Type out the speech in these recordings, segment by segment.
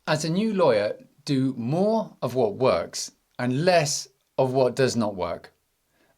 As a new lawyer, do more of what works and less of what does not work.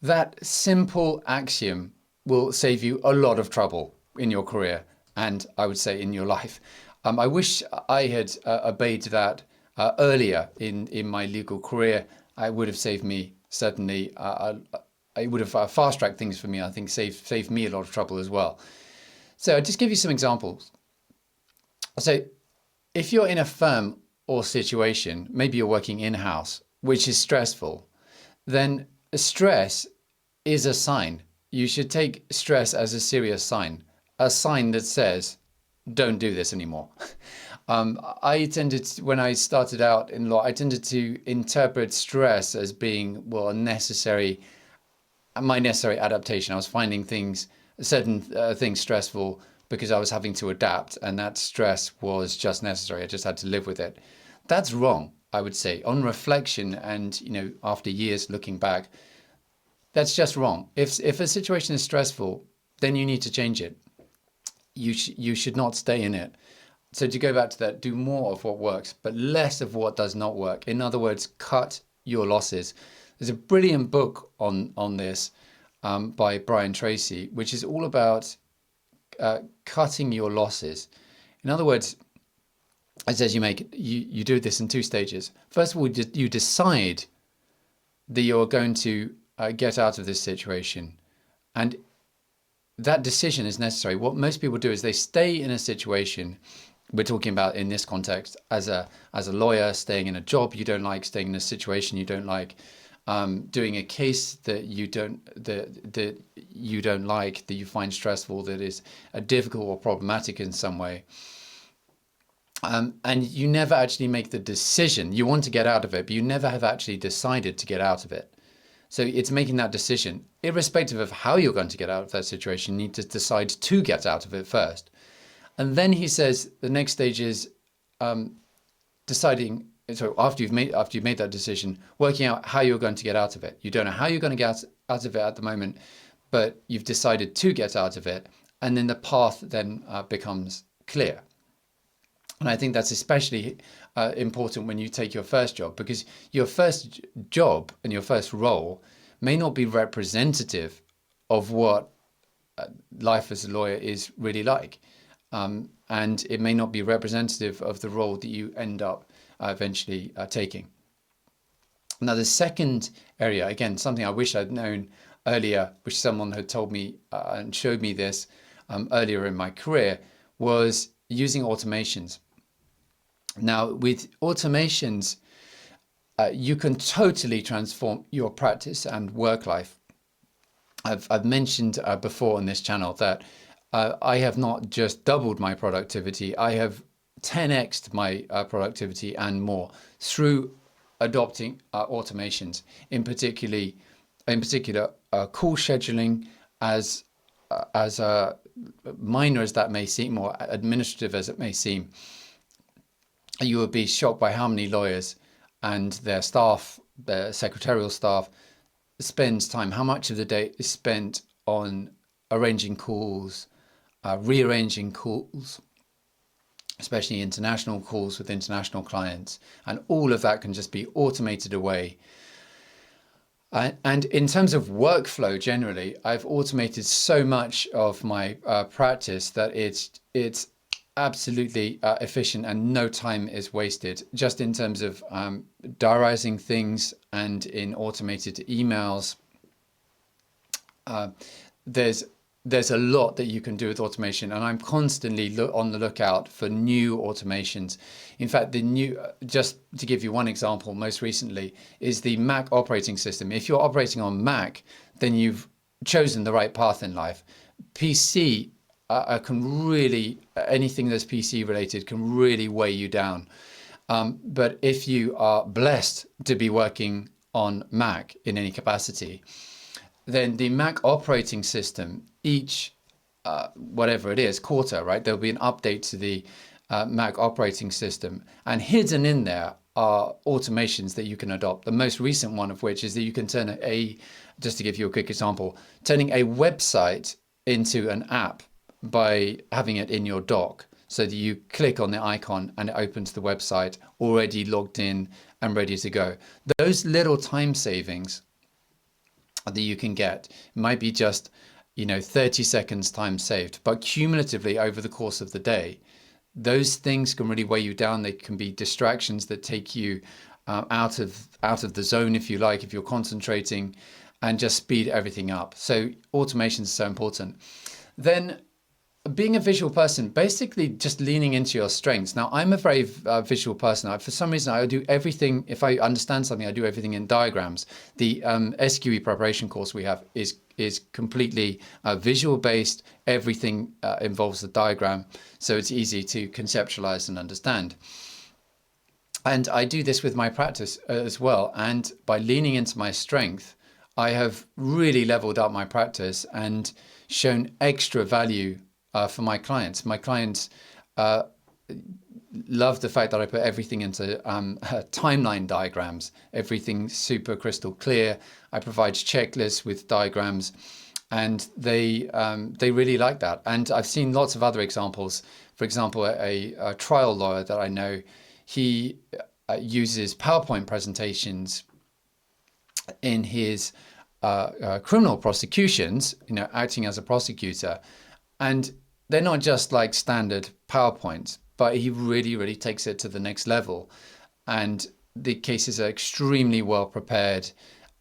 That simple axiom will save you a lot of trouble in your career and I would say in your life. I wish I had obeyed that earlier in my legal career. I would have saved me certainly. It would have fast tracked things for me. I think saved me a lot of trouble as well. So I'll just give you some examples. So if you're in a firm or situation, maybe you're working in-house, which is stressful, then stress is a sign. You should take stress as a serious sign, a sign that says, don't do this anymore. I tended to, when I started out in law, I tended to interpret stress as being, well, my necessary adaptation. I was finding certain things stressful because I was having to adapt, and that stress was just necessary. I just had to live with it. That's wrong, I would say. On reflection and, after years looking back, that's just wrong. If a situation is stressful, then you need to change it. You should not stay in it. So to go back to that, do more of what works, but less of what does not work. In other words, cut your losses. There's a brilliant book on this by Brian Tracy, which is all about cutting your losses. In other words, it says you do this in two stages. First of all, you decide that you're going to get out of this situation, and that decision is necessary. What most people do is they stay in a situation. We're talking about in this context as a lawyer, staying in a job you don't like, staying in a situation you don't like, doing a case that you don't like, that you find stressful, that is difficult or problematic in some way. And you never actually make the decision. You want to get out of it, but you never have actually decided to get out of it. So it's making that decision. Irrespective of how you're going to get out of that situation, you need to decide to get out of it first. And then he says the next stage is deciding. So after you've made that decision, working out how you're going to get out of it. You don't know how you're going to get out of it at the moment, but you've decided to get out of it, and then the path then becomes clear. And I think that's especially important when you take your first job, because your first job and your first role may not be representative of what life as a lawyer is really like. And it may not be representative of the role that you end up eventually taking. Now, the second area, again, something I wish I'd known earlier, which someone had told me and showed me this earlier in my career, was using automations. Now, with automations, you can totally transform your practice and work life. I've mentioned before on this channel that I have not just doubled my productivity, I have 10x'd my productivity and more through adopting automations, in particular call scheduling, as minor as that may seem, or administrative as it may seem. You would be shocked by how many lawyers and their staff, their secretarial staff, spends time, how much of the day is spent on arranging calls, rearranging calls, especially international calls with international clients, and all of that can just be automated away. And in terms of workflow generally, I've automated so much of my practice that it's absolutely efficient and no time is wasted. Just in terms of diarising things and in automated emails, there's a lot that you can do with automation, and I'm constantly on the lookout for new automations. In fact, just to give you one example, most recently is the Mac operating system. If you're operating on Mac, then you've chosen the right path in life. PC can really, anything that's PC related can really weigh you down. But if you are blessed to be working on Mac in any capacity, then the Mac operating system, each whatever it is, quarter, right? There'll be an update to the Mac operating system, and hidden in there are automations that you can adopt. The most recent one of which is that you can turn just to give you a quick example, turning a website into an app by having it in your dock. so that you click on the icon and it opens the website already logged in and ready to go. Those little time savings that you can get might be just 30 seconds time saved, but cumulatively over the course of the day, those things can really weigh you down. They can be distractions that take you out of the zone, if you like, if you're concentrating, and just speed everything up. So automation is so important. Then being a visual person, basically just leaning into your strengths. Now, I'm a very visual person. For some reason, I do everything. If I understand something, I do everything in diagrams. The SQE preparation course we have is completely visual based. Everything involves a diagram, so it's easy to conceptualize and understand. And I do this with my practice as well. And by leaning into my strength, I have really leveled up my practice and shown extra value for my clients. My clients love the fact that I put everything into timeline diagrams, everything super crystal clear. I provide checklists with diagrams, and they really like that. And I've seen lots of other examples. For example, a trial lawyer that I know, he uses PowerPoint presentations in his criminal prosecutions, acting as a prosecutor. And they're not just like standard PowerPoints, but he really, really takes it to the next level. And the cases are extremely well prepared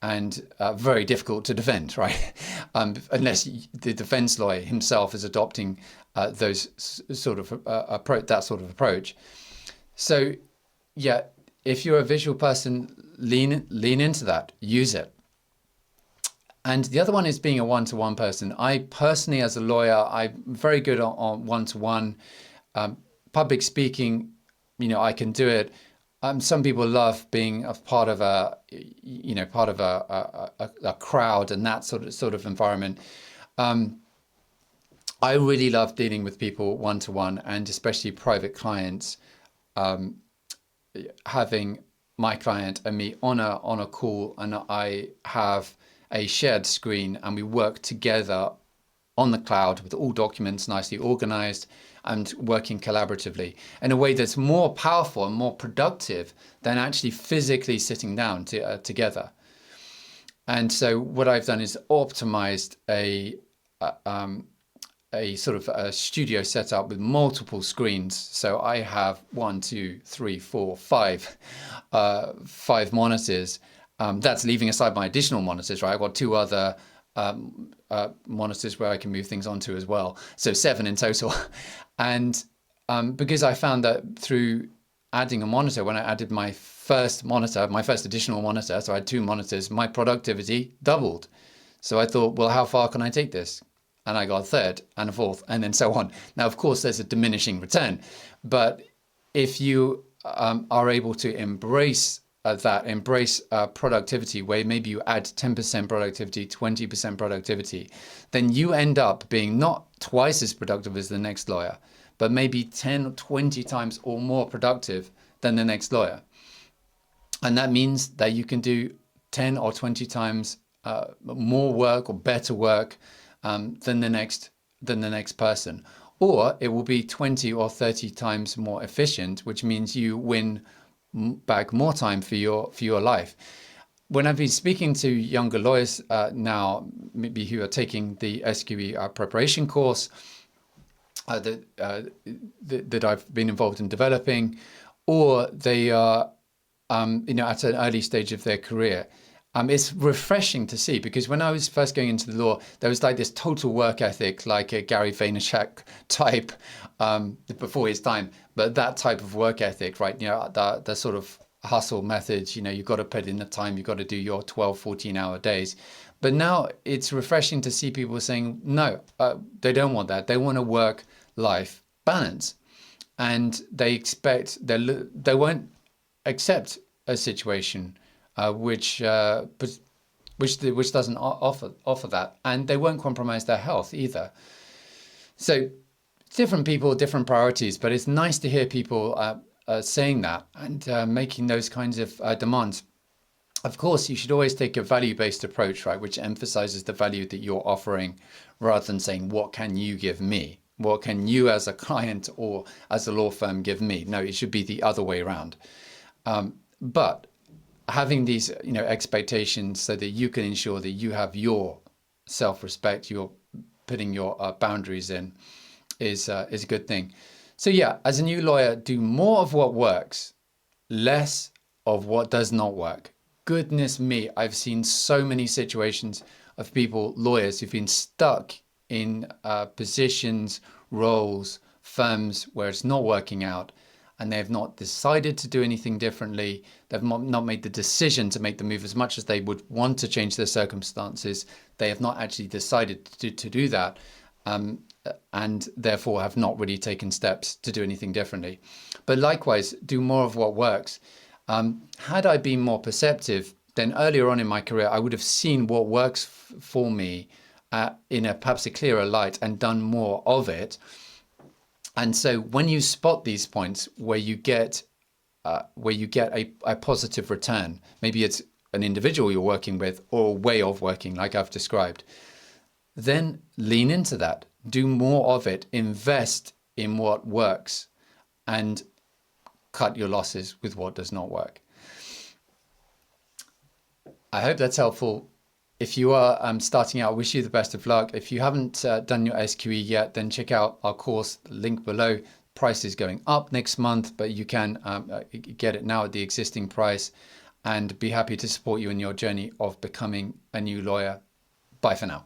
and very difficult to defend, right? Unless the defense lawyer himself is adopting those sort of that sort of approach. So, yeah, if you're a visual person, lean into that, use it. And the other one is being a one-to-one person. I personally, as a lawyer, I'm very good on one-to-one. Public speaking, I can do it. Some people love being a part of a crowd and that sort of environment. I really love dealing with people one-to-one, and especially private clients. Having my client and me on a call, and I have a shared screen, and we work together on the cloud with all documents nicely organized and working collaboratively in a way that's more powerful and more productive than actually physically sitting down together. And so what I've done is optimized a sort of a studio setup with multiple screens. So I have 1, 2, 3, 4, 5 monitors. That's leaving aside my additional monitors, right? I've got 2 other monitors where I can move things onto as well. So 7 in total. And because I found that through adding a monitor, when I added my first additional monitor, so I had 2 monitors, my productivity doubled. So I thought, well, how far can I take this? And I got a third and a fourth, and then so on. Now, of course, there's a diminishing return. But if you are able to embrace productivity, where maybe you add 10% productivity, 20% productivity, then you end up being not twice as productive as the next lawyer, but maybe 10 or 20 times or more productive than the next lawyer. And that means that you can do 10 or 20 times more work or better work than the next person. Or it will be 20 or 30 times more efficient, which means you win back more time for your life. When I've been speaking to younger lawyers now, maybe who are taking the SQE preparation course that I've been involved in developing, or they are at an early stage of their career, it's refreshing to see, because when I was first going into the law, there was like this total work ethic, like a Gary Vaynerchuk type before his time, but that type of work ethic, right? The sort of hustle methods, you've got to put in the time, you've got to do your 12, 14-hour days. But now it's refreshing to see people saying, no, they don't want that. They want a work-life balance. And they expect, they won't accept a situation which doesn't offer that, and they won't compromise their health either. So different people, different priorities, but it's nice to hear people saying that and making those kinds of demands. Of course, you should always take a value-based approach, right, which emphasizes the value that you're offering rather than saying, what can you give me? What can you as a client or as a law firm give me? No, it should be the other way around. But having these, expectations so that you can ensure that you have your self-respect, you're putting your boundaries in, is a good thing. So yeah, as a new lawyer, do more of what works, less of what does not work. Goodness me, I've seen so many situations of people, lawyers, who've been stuck in positions, roles, firms where it's not working out, and they have not decided to do anything differently. They've not made the decision to make the move. As much as they would want to change their circumstances, they have not actually decided to do that, and therefore have not really taken steps to do anything differently. But likewise, do more of what works. Had I been more perceptive, then earlier on in my career, I would have seen what works for me in perhaps a clearer light and done more of it. And so when you spot these points where you get a positive return, maybe it's an individual you're working with or a way of working like I've described, then lean into that, do more of it, invest in what works, and cut your losses with what does not work. I hope that's helpful. If you are starting out, I wish you the best of luck. If you haven't done your SQE yet, then check out our course, link below. Price is going up next month, but you can get it now at the existing price, and be happy to support you in your journey of becoming a new lawyer. Bye for now.